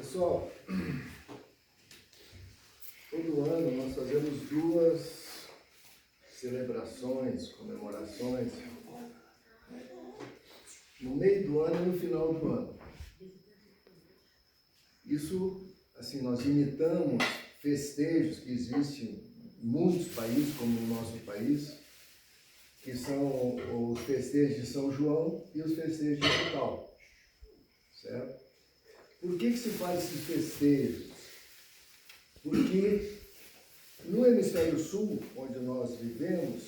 Pessoal, todo ano nós fazemos duas celebrações, comemorações, no meio do ano e no final do ano. Isso, assim, nós imitamos festejos que existem em muitos países, como no nosso país, que são os festejos de São João e os festejos de Natal, certo? Por que se faz esses festejos? Porque no hemisfério sul, onde nós vivemos,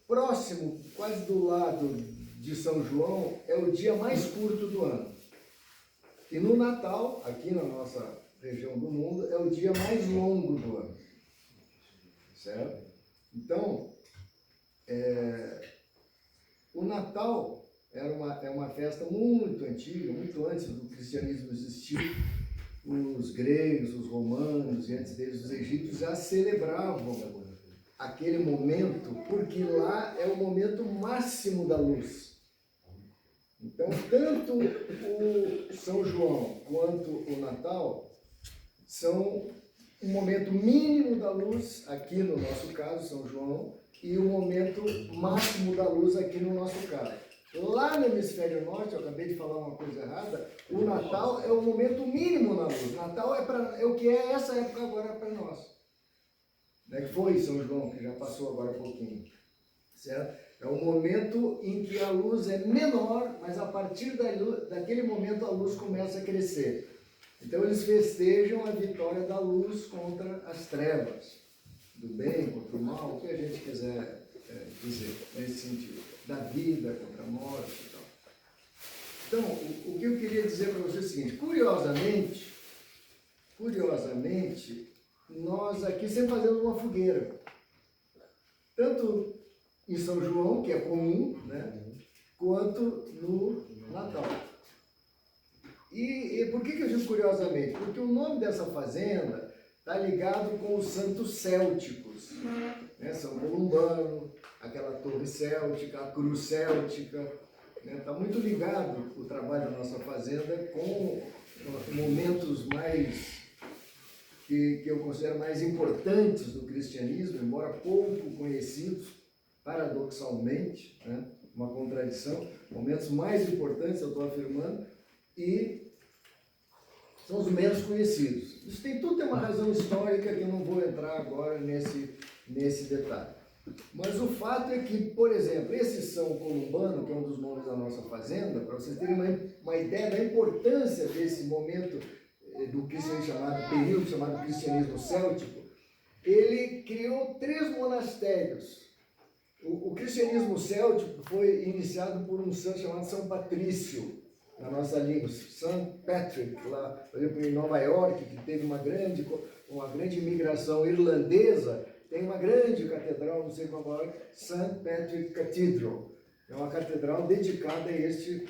próximo, quase do lado de São João, é o dia mais curto do ano. E no Natal, aqui na nossa região do mundo, é o dia mais longo do ano. Certo? Então, o Natal é uma festa muito antiga, muito antes do cristianismo existir. Os gregos, os romanos e antes deles os egípcios já celebravam aquele momento, porque lá é o momento máximo da luz. Então, tanto o São João quanto o Natal são um momento mínimo da luz, aqui no nosso caso, São João, e o momento máximo da luz aqui no nosso caso. Lá no hemisfério norte, eu acabei de falar uma coisa errada, o Natal é o momento mínimo na luz. Natal é o que é essa época agora para nós. Que foi São João, que já passou agora um pouquinho. Certo? É o momento em que a luz é menor, mas a partir daquele momento a luz começa a crescer. Então eles festejam a vitória da luz contra as trevas, do bem contra o mal, o que a gente quiser dizer nesse sentido, da vida contra a morte e tal. Então, o que eu queria dizer para vocês é o seguinte: curiosamente, nós aqui sempre fazemos uma fogueira, tanto em São João, que é comum, né, quanto no Natal. E por que eu digo curiosamente? Porque o nome dessa fazenda está ligado com os santos célticos, né? São Columbano, aquela torre céltica, a cruz céltica, né? Está muito ligado o trabalho da nossa fazenda com momentos mais que eu considero mais importantes do cristianismo, embora pouco conhecidos, paradoxalmente, né? Uma contradição, momentos mais importantes, eu estou afirmando, e são os menos conhecidos. Isso tudo tem uma razão histórica que eu não vou entrar agora nesse detalhe. Mas o fato é que, por exemplo, esse São Columbano, que é um dos nomes da nossa fazenda, para vocês terem uma ideia da importância desse momento do cristianismo período chamado cristianismo céltico, ele criou 3 monastérios. O cristianismo céltico foi iniciado por um santo chamado São Patrício, na nossa língua, St. Patrick, lá, por exemplo, em Nova York, que teve uma grande imigração irlandesa, tem uma grande catedral, não sei qual é, St. Patrick Cathedral. É uma catedral dedicada a este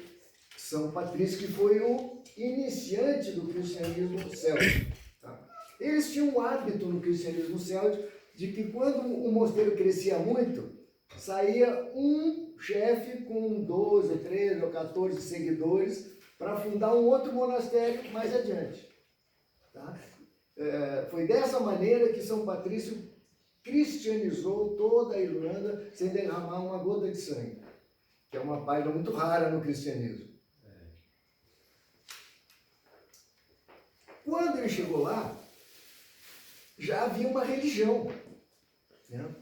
São Patrício, que foi o iniciante do cristianismo céltico. Tá? Eles tinham um hábito no cristianismo céltico de que quando o mosteiro crescia muito, saía um chefe com 12, 13 ou 14 seguidores para fundar um outro monastério mais adiante. Tá? Foi dessa maneira que São Patrício cristianizou toda a Irlanda sem derramar uma gota de sangue, que é uma página muito rara no cristianismo. Quando ele chegou lá, já havia uma religião, né?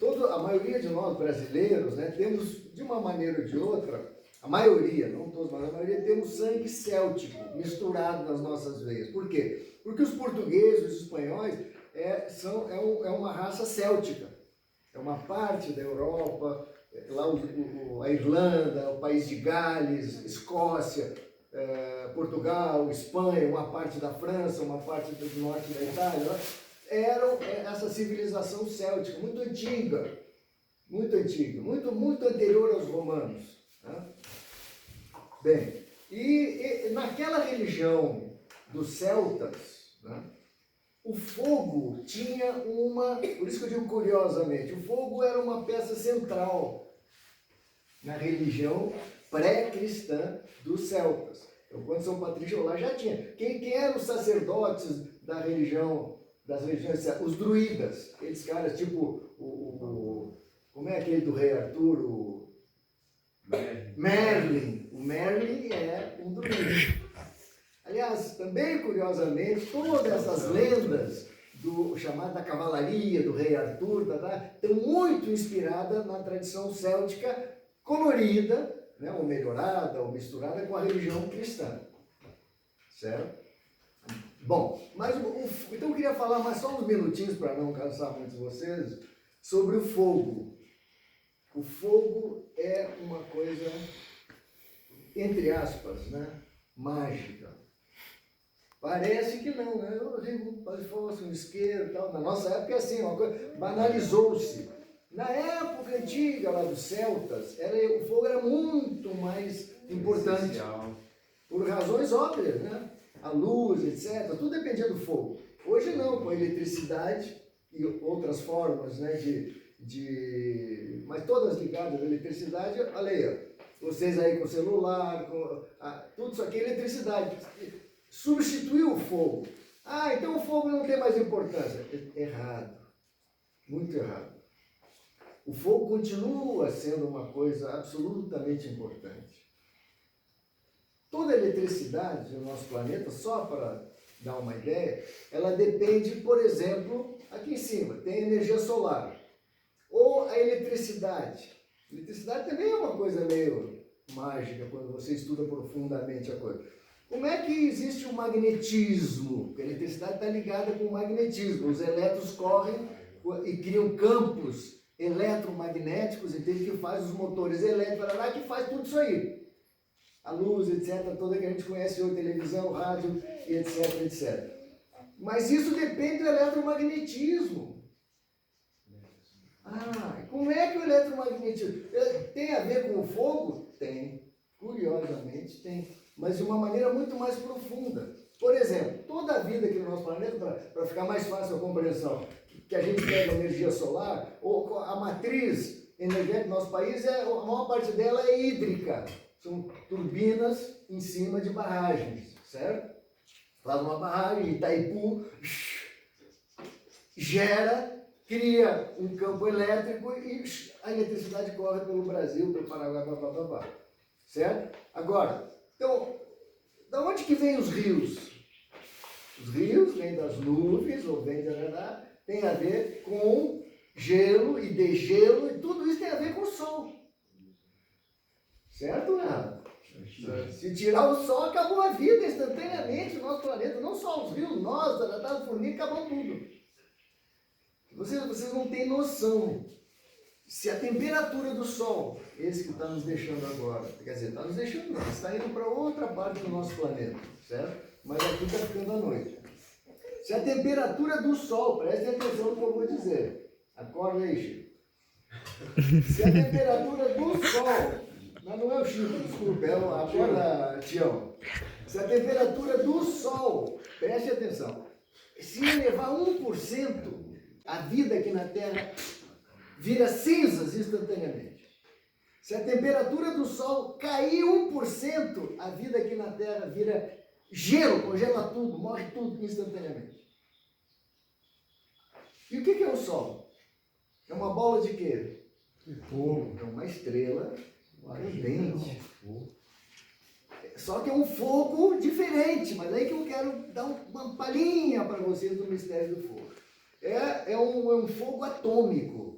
A maioria de nós brasileiros, né, temos, de uma maneira ou de outra, a maioria, não todos, mas a maioria, temos sangue céltico misturado nas nossas veias. Por quê? Porque os portugueses, os espanhóis, é uma raça céltica. É uma parte da Europa, lá a Irlanda, o país de Gales, Escócia, Portugal, Espanha, uma parte da França, uma parte do norte da Itália, era essa civilização céltica, muito antiga, muito anterior aos romanos. Né? Bem, e naquela religião dos celtas, né, o fogo tinha por isso que eu digo curiosamente, o fogo era uma peça central na religião pré-cristã dos celtas. Então, quando São Patrício lá já tinha. Quem eram os sacerdotes da religião, das religiões? Os druidas. Aqueles caras tipo como é aquele do rei Arthur? Merlin. O Merlin é um druida. Aliás, também curiosamente, todas essas lendas chamada cavalaria do rei Arthur, estão muito inspiradas na tradição céltica colorida, né, ou melhorada, ou misturada com a religião cristã. Certo? Bom, então eu queria falar mais só uns minutinhos, para não cansar muito vocês, sobre o fogo. O fogo é uma coisa, entre aspas, né, mágica. Parece que não, né? Eu digo, se fosse um isqueiro e tal. Na nossa época é assim, uma coisa, banalizou-se. Na época antiga, lá dos celtas, o fogo era muito mais importante. Essencial. Por razões óbvias, né? A luz, etc. Tudo dependia do fogo. Hoje não, com a eletricidade e outras formas, né, mas todas ligadas à eletricidade. Olha aí, ó, vocês aí com celular, tudo isso aqui é eletricidade. Substituiu o fogo. Então o fogo não tem mais importância. Errado. Muito errado. O fogo continua sendo uma coisa absolutamente importante. Toda a eletricidade no nosso planeta, só para dar uma ideia, ela depende, por exemplo, aqui em cima, tem energia solar. Ou a eletricidade. A eletricidade também é uma coisa meio mágica quando você estuda profundamente a coisa. Como é que existe o magnetismo? Porque a eletricidade está ligada com o magnetismo. Os elétrons correm e criam campos eletromagnéticos, entende? Que faz os motores elétricos, que faz tudo isso aí. A luz, etc., toda que a gente conhece hoje, televisão, rádio, etc., etc. Mas isso depende do eletromagnetismo. Como é que o eletromagnetismo tem a ver com o fogo? Tem. Curiosamente, tem. Mas de uma maneira muito mais profunda. Por exemplo, toda a vida aqui no nosso planeta, para ficar mais fácil a compreensão, que a gente pega energia solar, ou a matriz energética do nosso país, a maior parte dela é hídrica. São turbinas em cima de barragens, certo? Faz uma barragem, Itaipu, cria um campo elétrico e a eletricidade corre pelo Brasil, pelo Paraguai, certo? Agora, então, da onde que vêm os rios? Os rios vêm das nuvens, ou vêm tem a ver com gelo e degelo, e tudo isso tem a ver com o sol. Certo ou não? Se tirar o sol, acabou a vida instantaneamente no nosso planeta. Não só os rios, nós, a formiga, acabou tudo. Vocês não têm noção. Se a temperatura do Sol, esse que está nos deixando agora, quer dizer, está nos deixando não, está indo para outra parte do nosso planeta, certo? Mas aqui está ficando a noite. Se a temperatura do Sol, prestem atenção no que eu vou dizer, acorda aí, Chico. Se a temperatura do Sol, não é o Chico, desculpa, acorda, Tião. Se a temperatura do Sol, preste atenção, se elevar 1%, a vida aqui na Terra vira cinzas instantaneamente. Se a temperatura do Sol cair 1%, a vida aqui na Terra vira gelo, congela tudo, morre tudo instantaneamente. E o que é o Sol? É uma bola de quê? Fogo. É uma estrela ardente. Só que é um fogo diferente, mas aí que eu quero dar uma palhinha para vocês do mistério do fogo. É um fogo atômico.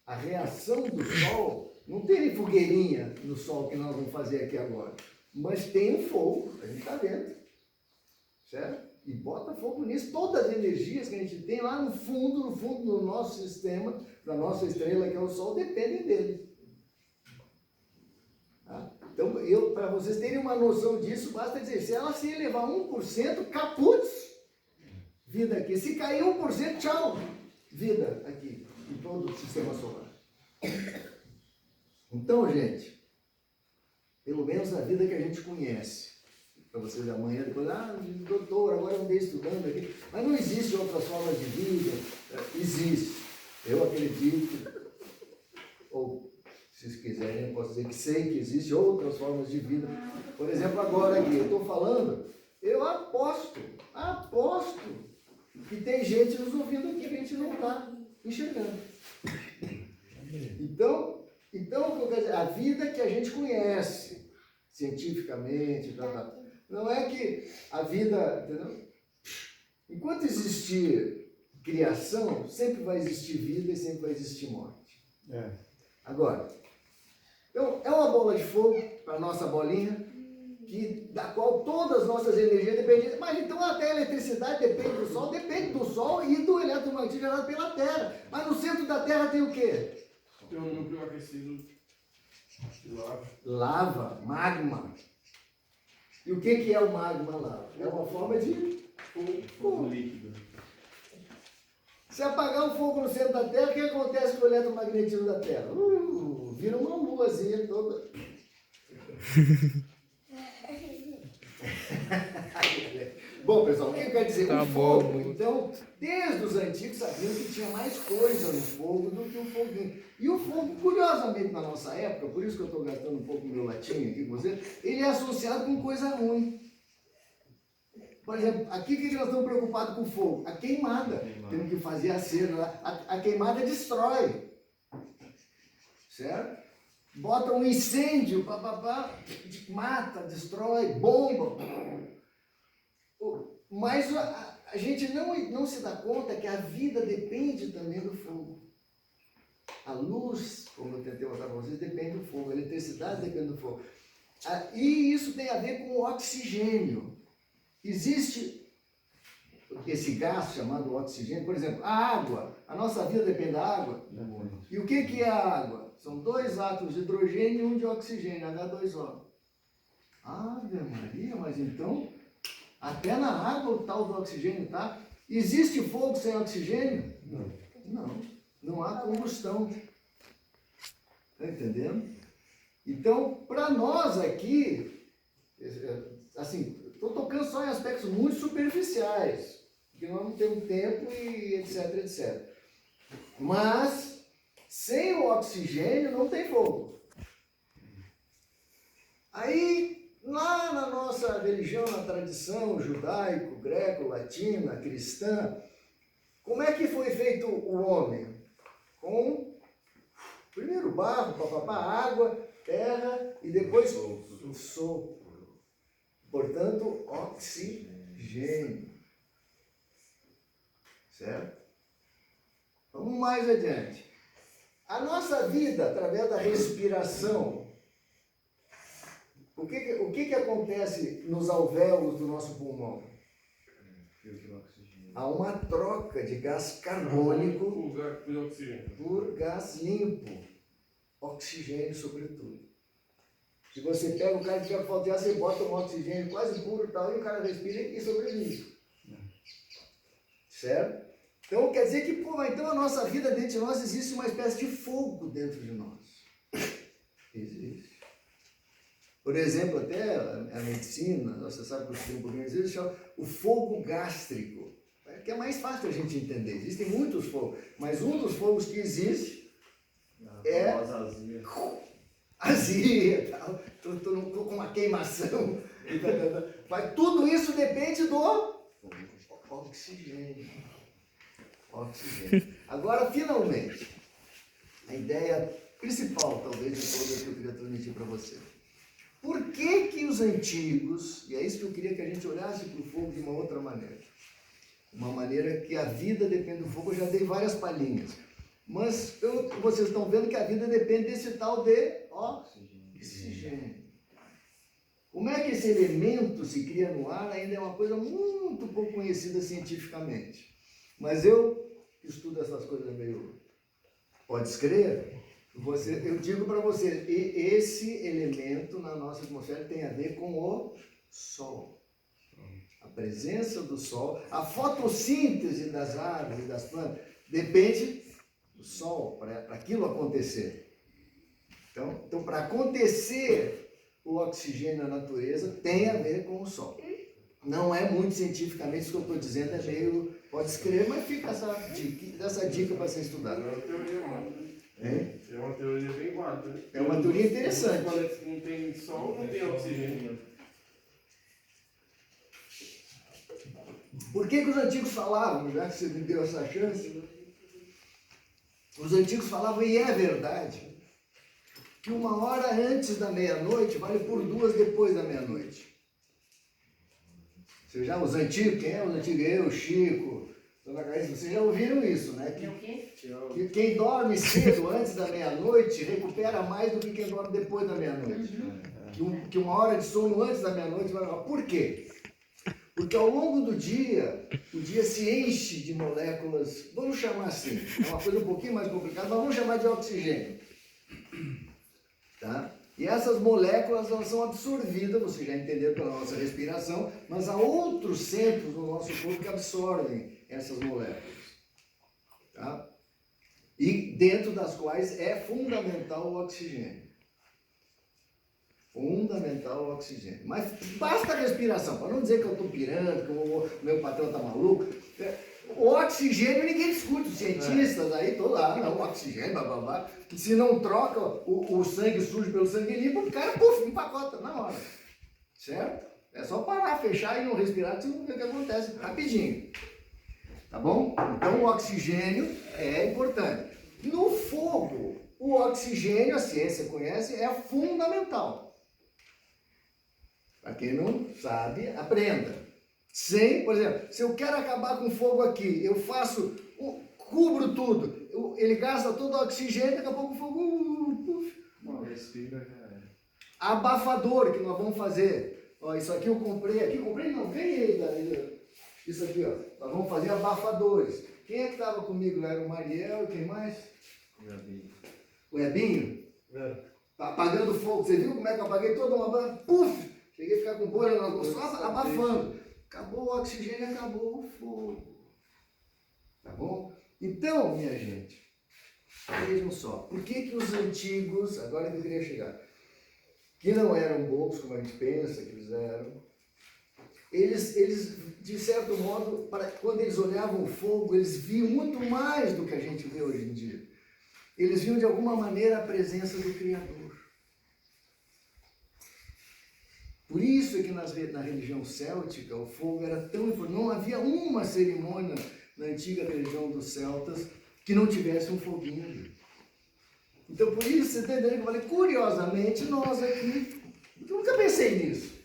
A reação do Sol, não tem fogueirinha no Sol que nós vamos fazer aqui agora, mas tem um fogo, a gente está vendo, certo? E bota fogo nisso, todas as energias que a gente tem lá no fundo do nosso sistema, da nossa estrela que é o Sol, dependem dele. Tá? Então, para vocês terem uma noção disso, basta dizer, se ela se elevar 1%, capuz, vida aqui. Se cair 1%, tchau, vida aqui. Em todo o sistema solar. Então, gente, pelo menos a vida que a gente conhece, para vocês amanhã, depois, doutor, agora eu andei estudando aqui, mas não existe outras formas de vida. Existe. Eu acredito, ou se vocês quiserem, eu posso dizer que sei que existem outras formas de vida Por exemplo, agora aqui, eu estou falando, eu aposto que tem gente nos ouvindo aqui que a gente não está enxergando. Então, o que eu quero dizer, a vida que a gente conhece cientificamente, não é que a vida, entendeu? Enquanto existir criação, sempre vai existir vida e sempre vai existir morte. Agora, então, é uma bola de fogo para a nossa bolinha, da qual todas as nossas energias dependem. Mas então até a eletricidade depende do Sol e do eletromagnetismo gerado pela Terra. Mas no centro da Terra tem o quê? Tem um núcleo aquecido de lava. Lava, magma. E o que é o magma lava? É uma forma de fogo líquido. Se apagar o fogo no centro da Terra, o que acontece com o eletromagnetismo da Terra? Vira uma luazinha toda. Bom, pessoal, o que eu quero dizer? O fogo, então, desde os antigos sabiam que tinha mais coisa no fogo do que um foguinho. E o fogo, curiosamente, na nossa época, por isso que eu estou gastando um pouco meu latim aqui com você, ele é associado com coisa ruim. Por exemplo, aqui o que nós estamos preocupados com o fogo? A queimada. Temos que fazer a cera. A queimada destrói. Certo? Bota um incêndio, mata, destrói, bomba. Mas a gente não se dá conta que a vida depende também do fogo. A luz, como eu tentei mostrar para vocês, depende do fogo. A eletricidade depende do fogo. E isso tem a ver com o oxigênio. Existe esse gás chamado oxigênio. Por exemplo, a água. A nossa vida depende da água. E o que é a água? São 2 átomos de hidrogênio e 1 de oxigênio, H2O. Ave Maria, mas então, até na água o tal do oxigênio tá? Existe fogo sem oxigênio? Não há combustão. Está entendendo? Então, para nós aqui, assim, estou tocando só em aspectos muito superficiais, porque nós não temos tempo e etc, etc. Mas, sem o oxigênio não tem fogo. Aí, lá na nossa religião, na tradição judaico, greco, latina, cristã, como é que foi feito o homem? Com primeiro barro, água, terra e depois o sopro. Portanto, oxigênio. Certo? Vamos mais adiante. A nossa vida, através da respiração, o que acontece nos alvéolos do nosso pulmão? Há uma troca de gás carbônico por gás limpo. Oxigênio, sobretudo. Se você pega o cara que tiver falta de ar, você bota um oxigênio quase puro e tal, e o cara respira e sobrevive. Certo? Então quer dizer que, então a nossa vida dentro de nós existe uma espécie de fogo dentro de nós. Existe. Por exemplo, até a medicina, você sabe que eu estudei um pouquinho, existe o fogo gástrico, que é mais fácil a gente entender. Existem muitos fogos, mas um dos fogos que existe é azia, tal. Tô com uma queimação. Mas tudo isso depende do oxigênio. Agora, finalmente, a ideia principal, talvez, de todas que eu queria transmitir para você. Por que os antigos, e é isso que eu queria que a gente olhasse para o fogo de uma outra maneira, uma maneira que a vida depende do fogo, eu já dei várias palhinhas, mas vocês estão vendo que a vida depende desse tal de oxigênio. Como é que esse elemento se cria no ar ainda é uma coisa muito pouco conhecida cientificamente. Mas eu que estudo essas coisas meio, pode crer, eu digo para você, esse elemento na nossa atmosfera tem a ver com o Sol. A presença do Sol, a fotossíntese das árvores e das plantas, depende do Sol, para aquilo acontecer. Então para acontecer o oxigênio na natureza, tem a ver com o Sol. Não é muito cientificamente isso que eu estou dizendo, é meio, pode escrever, mas fica essa dica para ser estudada. Hein? É uma teoria bem válida. Né? É uma teoria interessante. Os planetas que não tem sol, não tem oxigênio. Por que os antigos falavam, já que você me deu essa chance, os antigos falavam, e é verdade, que 1 hora antes da meia-noite vale por 2 depois da meia-noite. Vocês já, os antigos, quem é os antigos? Eu, Chico, Dona Caísa, vocês já ouviram isso, né? Que quem dorme cedo antes da meia-noite recupera mais do que quem dorme depois da meia-noite. Que 1 hora de sono antes da meia-noite vai... Por quê? Porque ao longo do dia, o dia se enche de moléculas, vamos chamar assim, é uma coisa um pouquinho mais complicada, mas vamos chamar de oxigênio. Tá? E essas moléculas, elas são absorvidas, vocês já entenderam pela nossa respiração, mas há outros centros no nosso corpo que absorvem essas moléculas. Tá? E dentro das quais é fundamental o oxigênio. Fundamental o oxigênio. Mas basta a respiração, para não dizer que eu estou pirando, que o meu patrão está maluco. O oxigênio ninguém discute, os cientistas aí, todos lá, não, oxigênio, blá. Se não troca o sangue sujo pelo sangue limpo, o cara, puf, empacota na hora. Certo? É só parar, fechar e não respirar, que você não vê o que acontece, rapidinho. Tá bom? Então o oxigênio é importante. No fogo, o oxigênio, a ciência conhece, é fundamental. Para quem não sabe, aprenda. Sem, por exemplo, se eu quero acabar com fogo aqui, eu faço, cubro tudo, ele gasta todo o oxigênio, daqui a pouco o fogo... Respira, abafador que nós vamos fazer. Ó, isso aqui eu comprei não, vem aí daí. Isso aqui, ó, nós vamos fazer abafadores. Quem é que estava comigo lá? Era o Mariel e quem mais? O Ebinho? Tá apagando fogo. Você viu como é que eu apaguei toda uma banda? Puf! Cheguei a ficar com bolha nas mãos, só abafando. Acabou o oxigênio, acabou o fogo. Tá bom? Então, minha gente, vejam só. Por que os antigos, agora que eu queria chegar, que não eram bobos como a gente pensa que eles eram, eles de certo modo, quando eles olhavam o fogo, eles viam muito mais do que a gente vê hoje em dia. Eles viam de alguma maneira a presença do Criador. Por isso é que na religião céltica o fogo era tão importante. Não havia uma cerimônia na antiga religião dos celtas que não tivesse um foguinho ali. Então por isso, você está entendendo que eu falei, curiosamente, nós aqui, eu nunca pensei nisso.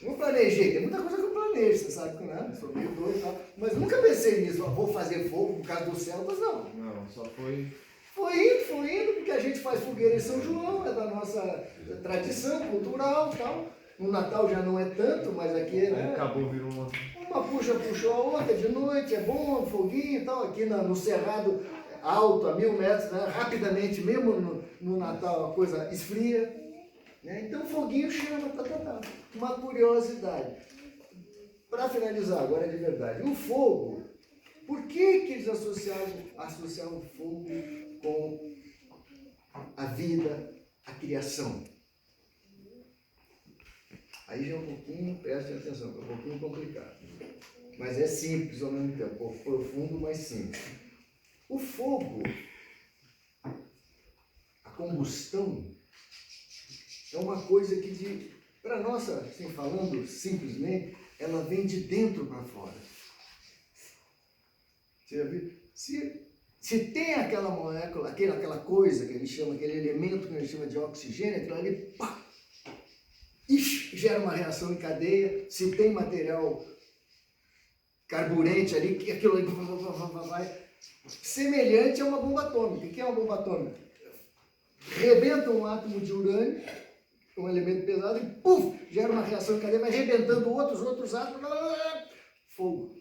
Não planejei, tem muita coisa que eu planejo, você sabe que não, sou meio doido e tal, mas nunca pensei nisso, vou fazer fogo por causa dos celtas, não. Não, só foi... Foi indo, porque a gente faz fogueira em São João, é da nossa tradição cultural e tal. No Natal já não é tanto, mas aqui né, acabou, virou uma puxou a outra de noite, é bom, foguinho e tal. Aqui no Cerrado alto, a 1000 metros, né, rapidamente, mesmo no Natal a coisa esfria. Né? Então foguinho chama, uma curiosidade. Para finalizar, agora é de verdade. O fogo, por que eles associavam fogo com a vida, a criação? Aí já é um pouquinho, prestem atenção, é um pouquinho complicado. Mas é simples ao mesmo tempo, um pouco profundo, mas simples. O fogo, a combustão, é uma coisa que, para nós, assim, falando simplesmente, ela vem de dentro para fora. Você já viu? Se tem aquela molécula, aquela coisa que a gente chama, aquele elemento que a gente chama de oxigênio, aquilo ali, pá! Ixi, gera uma reação em cadeia. Se tem material carburante ali, que aquilo ali vai. Semelhante a uma bomba atômica. O que é uma bomba atômica? Rebenta um átomo de urânio, um elemento pesado, e puf, gera uma reação em cadeia, vai rebentando outros átomos, fogo.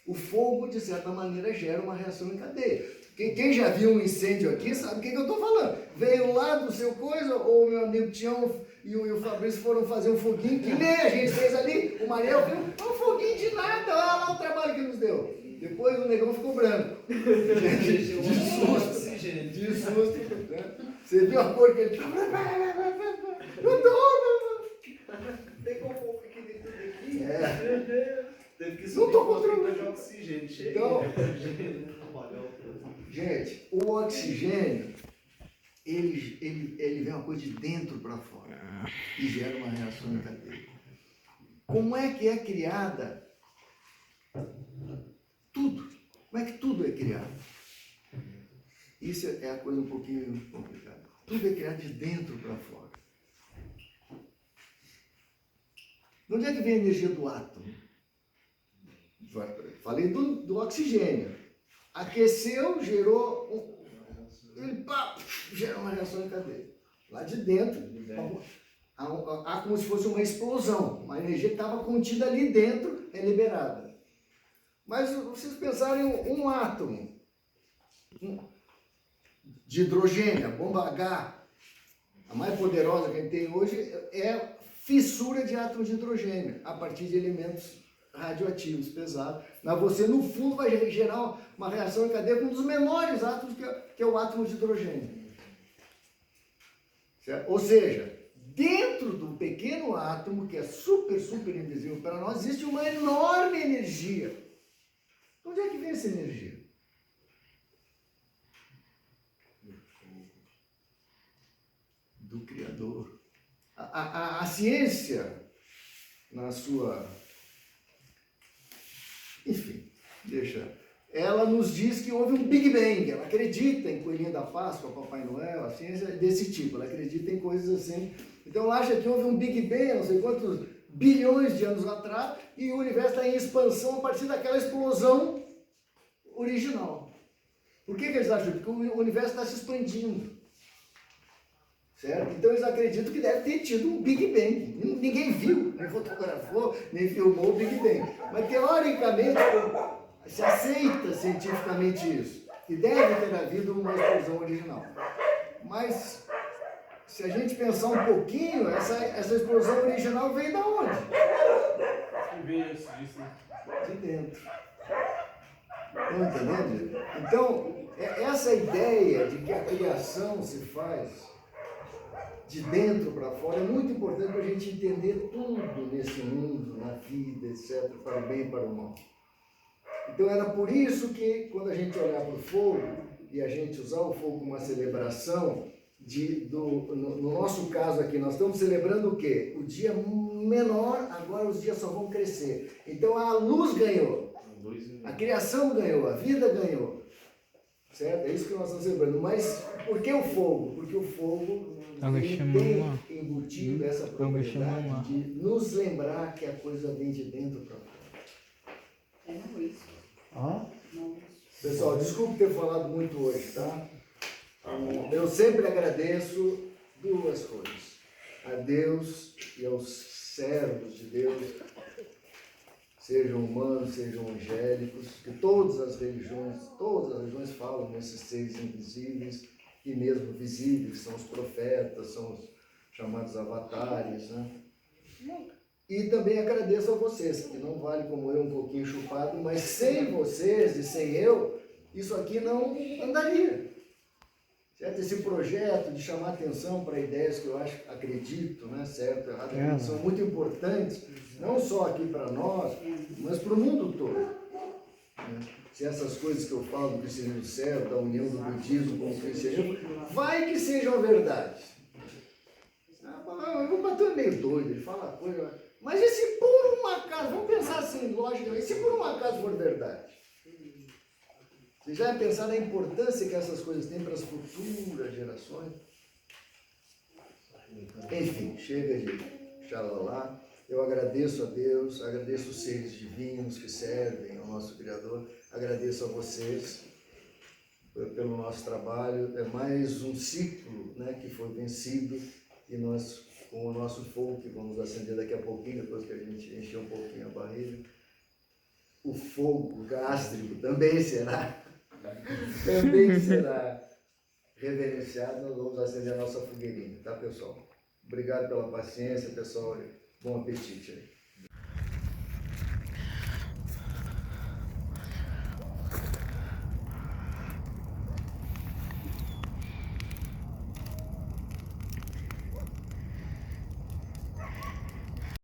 O fogo, de certa maneira, gera uma reação em cadeia. Quem já viu um incêndio aqui sabe o que eu estou falando. Veio lá do seu coisa, ou o meu amigo Tião e o Fabrício foram fazer um foguinho, que nem a gente fez ali, o Mariel viu, um foguinho de nada, olha lá o trabalho que nos deu. Depois o negão ficou branco. De susto. Né? Você viu a cor que ele tinha? Não tô. Pegou fogo aqui dentro daqui. Teve que não estou controlando de oxigênio. Então, gente, o oxigênio, ele vem uma coisa de dentro para fora e gera uma reação em cadeia. Como é que é criada tudo? Como é que tudo é criado? Isso é a coisa um pouquinho complicada. Tudo é criado de dentro para fora. De onde é que vem a energia do átomo? Falei do oxigênio. Aqueceu, gerou, ele gera uma reação em cadeia. Lá de dentro, há como se fosse uma explosão. Uma energia que estava contida ali dentro é liberada. Mas vocês pensarem um átomo de hidrogênio, a bomba H, a mais poderosa que a gente tem hoje, é fissura de átomos de hidrogênio, a partir de elementos radioativos pesados. Mas você, no fundo, vai gerar uma reação em cadeia com um dos menores átomos, que é o átomo de hidrogênio. Certo? Ou seja, dentro do pequeno átomo, que é super, super invisível para nós, existe uma enorme energia. De onde é que vem essa energia? Do Criador. A ciência, na sua... Enfim, ela nos diz que houve um Big Bang. Ela acredita em Coelhinho da Páscoa, Papai Noel, a ciência é desse tipo. Ela acredita em coisas assim. Então ela acha que houve um Big Bang, não sei quantos bilhões de anos atrás, e o universo está em expansão a partir daquela explosão original. Por que eles acham? Porque o universo está se expandindo. Certo? Então eles acreditam que deve ter tido um Big Bang. Ninguém viu, nem fotografou, nem filmou o Big Bang. Mas teoricamente se aceita cientificamente isso. Que deve ter havido uma explosão original. Mas se a gente pensar um pouquinho, essa explosão original veio da onde? Veio disso, né? De dentro. Estão entendendo? Então, essa ideia de que a criação se faz de dentro para fora é muito importante para a gente entender tudo nesse mundo, na vida, etc., para o bem e para o mal. Então era por isso que quando a gente olhar para o fogo e a gente usar o fogo como uma celebração, no nosso caso aqui, nós estamos celebrando o quê? O dia menor, agora os dias só vão crescer. Então a luz ganhou, a criação ganhou, a vida ganhou. Certo? É isso que nós estamos celebrando. Mas por que o fogo? Porque o fogo tem embutido essa propriedade de nos lembrar que a coisa vem de dentro para fora. Pessoal, desculpe ter falado muito hoje, tá? Eu sempre agradeço duas coisas. A Deus e aos servos de Deus, sejam humanos, sejam angélicos, que todas as religiões falam nesses seres invisíveis e mesmo visíveis, são os profetas, são os chamados avatares, né? E também agradeço a vocês, que não vale como eu um pouquinho chupado, mas sem vocês e sem eu, isso aqui não andaria. Certo? Esse projeto de chamar atenção para ideias que eu acredito, né, certo, errado, são muito importantes, não só aqui para nós, mas para o mundo todo. Né? Se essas coisas que eu falo do cristianismo certo, da união do budismo com o cristianismo, vai que sejam verdade. O pastor é meio doido, ele fala coisa, mas e se por um acaso, vamos pensar assim, logicamente, e se por um acaso for verdade? Você já pensar na importância que essas coisas têm para as futuras gerações? Enfim, chega de xalalá. Eu agradeço a Deus, agradeço os seres divinos que servem ao nosso Criador, agradeço a vocês pelo nosso trabalho. É mais um ciclo, né, que foi vencido e nós, com o nosso fogo, que vamos acender daqui a pouquinho, depois que a gente encher um pouquinho a barriga, o fogo gástrico também será reverenciado. Nós vamos acender a nossa fogueirinha, tá, pessoal? Obrigado pela paciência, pessoal. Bom apetite aí.